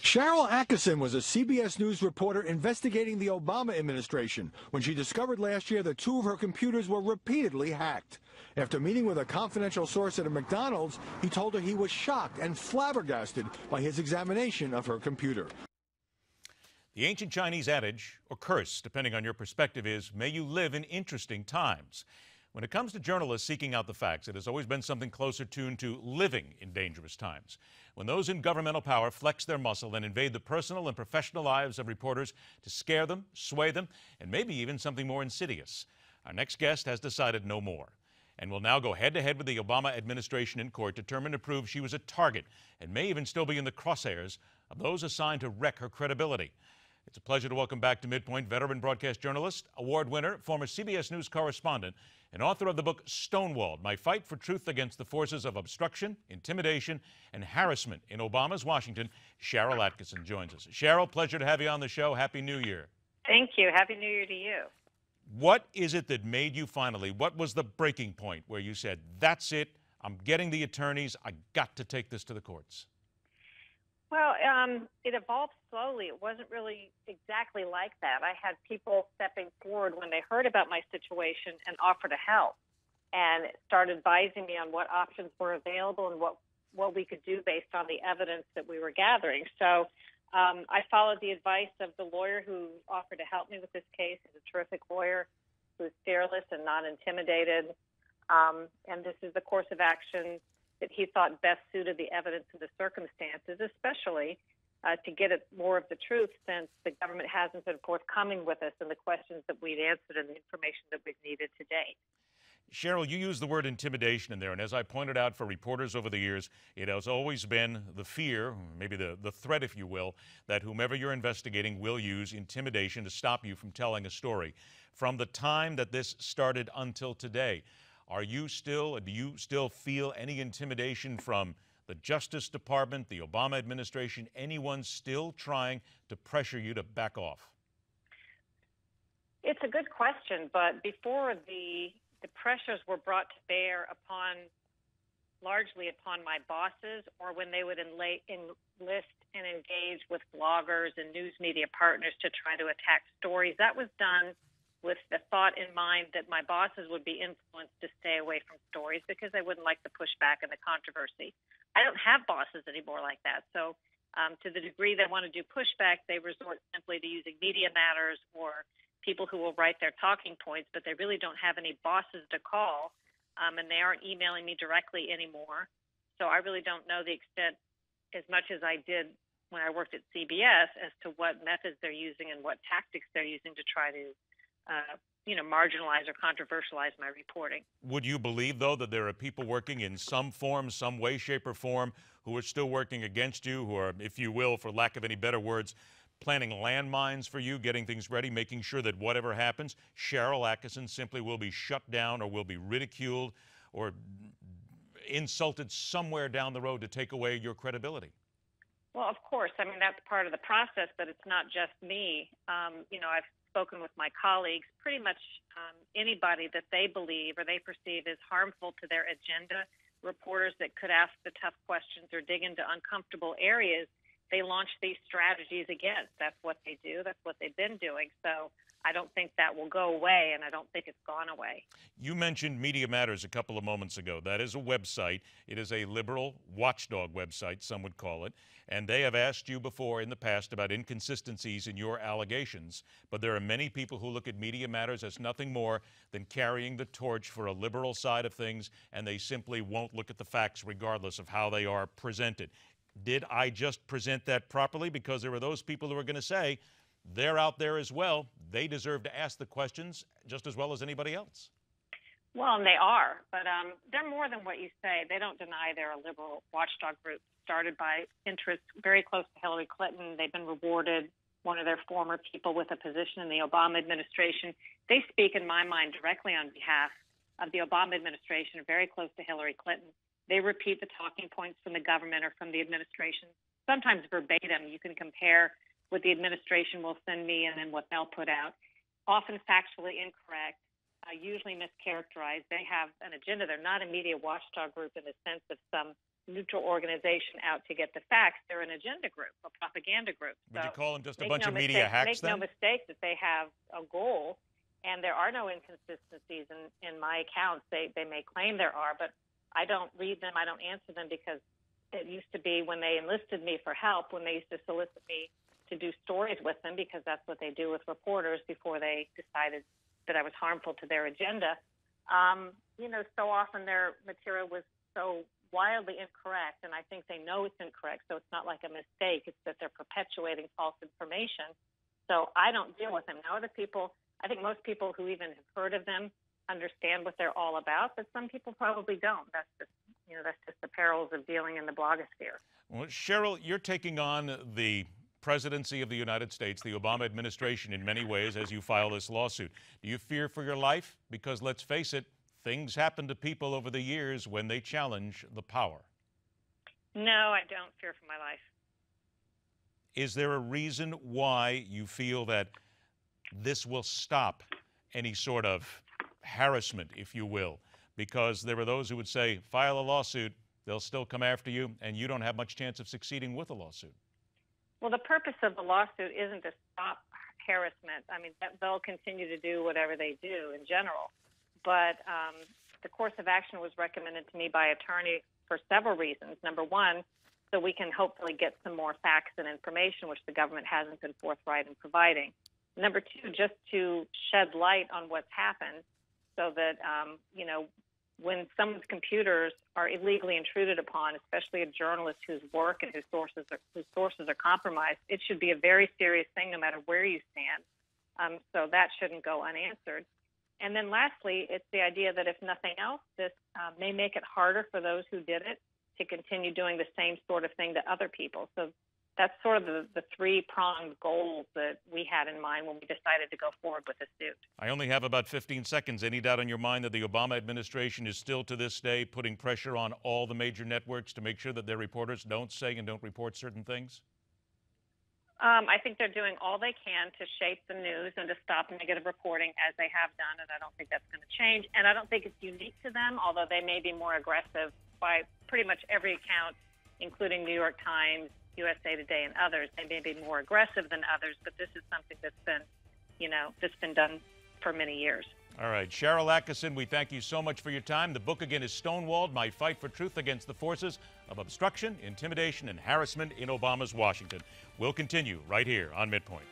Sharyl Attkisson was a CBS News reporter investigating the Obama administration when she discovered last year that two of her computers were repeatedly hacked. After meeting with a confidential source at a McDonald's, he told her he was shocked and flabbergasted by his examination of her computer. The ancient Chinese adage, or curse, depending on your perspective, is, may you live in interesting times. When it comes to journalists seeking out the facts, it has always been something closer tuned to living in dangerous times. When those in governmental power flex their muscle and invade the personal and professional lives of reporters to scare them, sway them, and maybe even something more insidious. Our next guest has decided no more, and will now go head-to-head with the Obama administration in court, determined to prove she was a target and may even still be in the crosshairs of those assigned to wreck her credibility. It's a pleasure to welcome back to MidPoint veteran broadcast journalist, award winner, former CBS News correspondent, and author of the book Stonewalled, My Fight for Truth Against the Forces of Obstruction, Intimidation, and Harassment in Obama's Washington. Sharyl Attkisson joins us. Sharyl, pleasure to have you on the show. Happy New Year. Thank you. Happy New Year to you. What is it that made you finally, what was the breaking point where you said, that's it, I'm getting the attorneys, I got to take this to the courts? Well, it evolved slowly. It wasn't really exactly like that. I had people stepping forward when they heard about my situation and offered to help and started advising me on what options were available and what we could do based on the evidence that we were gathering. So I followed the advice of the lawyer who offered to help me with this case. He's a terrific lawyer who's fearless and not intimidated. And this is the course of action that he thought best suited the evidence and the circumstances, especially to get at more of the truth, since the government hasn't been forthcoming with us in the questions that we'd answered and the information that we've needed to date. Sharyl, you used the word intimidation in there, and as I pointed out for reporters over the years, it has always been the fear, maybe the threat, if you will, that whomever you're investigating will use intimidation to stop you from telling a story. From the time that this started until today, do you still feel any intimidation from the Justice Department, the Obama administration, anyone still trying to pressure you to back off? It's a good question, but before the pressures were brought to bear largely upon my bosses, or when they would enlist and engage with bloggers and news media partners to try to attack stories, that was done with the thought in mind that my bosses would be influenced to stay away from stories because they wouldn't like the pushback and the controversy. I don't have bosses anymore like that. So to the degree they want to do pushback, they resort simply to using Media Matters or people who will write their talking points, but they really don't have any bosses to call, and they aren't emailing me directly anymore. So I really don't know the extent, as much as I did when I worked at CBS, as to what methods they're using and what tactics they're using to try to marginalize or controversialize my reporting. Would you believe, though, that there are people working in some form, some way, shape, or form, who are still working against you, who are, if you will, for lack of any better words, planting landmines for you, getting things ready, making sure that whatever happens, Sharyl Attkisson simply will be shut down or will be ridiculed or insulted somewhere down the road to take away your credibility? Well, of course. I mean, that's part of the process, but it's not just me. I've spoken with my colleagues. Pretty much anybody that they believe or they perceive is harmful to their agenda, reporters that could ask the tough questions or dig into uncomfortable areas, they launch these strategies against. That's what they do. That's what they've been doing. So I don't think that will go away, and I don't think it's gone away. You mentioned Media Matters a couple of moments ago. That is a website. It is a liberal watchdog website, some would call it, and they have asked you before in the past about inconsistencies in your allegations, but there are many people who look at Media Matters as nothing more than carrying the torch for a liberal side of things, and they simply won't look at the facts regardless of how they are presented. Did I just present that properly? Because there are those people who are going to say, they're out there as well. They deserve to ask the questions just as well as anybody else. Well, and they are, but they're more than what you say. They don't deny they're a liberal watchdog group started by interests very close to Hillary Clinton. They've been rewarded, one of their former people, with a position in the Obama administration. They speak, in my mind, directly on behalf of the Obama administration, very close to Hillary Clinton. They repeat the talking points from the government or from the administration, sometimes verbatim. You can compare what the administration will send me and then what they'll put out. Often factually incorrect, usually mischaracterized. They have an agenda. They're not a media watchdog group in the sense of some neutral organization out to get the facts. They're an agenda group, a propaganda group. Would you call them just a make bunch no of media mistake, hacks Make then? no mistake that they have a goal, and there are no inconsistencies in my accounts. They may claim there are, but I don't read them. I don't answer them, because it used to be when they enlisted me for help, when they used to solicit me to do stories with them, because that's what they do with reporters before they decided that I was harmful to their agenda. So often their material was so wildly incorrect, and I think they know it's incorrect, so it's not like a mistake. It's that they're perpetuating false information. So I don't deal with them. Now, other people, I think most people who even have heard of them understand what they're all about, but some people probably don't. That's just the perils of dealing in the blogosphere. Well, Sharyl, you're taking on the presidency of the United States, the Obama administration, in many ways, as you file this lawsuit. Do you fear for your life? Because let's face it, things happen to people over the years when they challenge the power. No, I don't fear for my life. Is there a reason why you feel that this will stop any sort of harassment, if you will? Because there are those who would say, file a lawsuit, they'll still come after you, and you don't have much chance of succeeding with a lawsuit. Well, the purpose of the lawsuit isn't to stop harassment. I mean, they'll continue to do whatever they do in general. But the course of action was recommended to me by attorney for several reasons. Number one, so we can hopefully get some more facts and information, which the government hasn't been forthright in providing. Number two, just to shed light on what's happened, so that, when someone's computers are illegally intruded upon, especially a journalist whose work and whose sources are compromised, it should be a very serious thing no matter where you stand. So that shouldn't go unanswered. And then lastly, it's the idea that if nothing else, this may make it harder for those who did it to continue doing the same sort of thing to other people. So that's sort of the three-pronged goals that we had in mind when we decided to go forward with the suit. I only have about 15 seconds. Any doubt in your mind that the Obama administration is still to this day putting pressure on all the major networks to make sure that their reporters don't say and don't report certain things? I think they're doing all they can to shape the news and to stop negative reporting, as they have done, and I don't think that's going to change. And I don't think it's unique to them, although they may be more aggressive by pretty much every account, including New York Times, USA Today, and others. They may be more aggressive than others, but this is something that's been done for many years. All right. Sharyl Attkisson, we thank you so much for your time. The book again is Stonewalled, My Fight for Truth Against the Forces of Obstruction, Intimidation, and Harassment in Obama's Washington. We'll continue right here on MidPoint.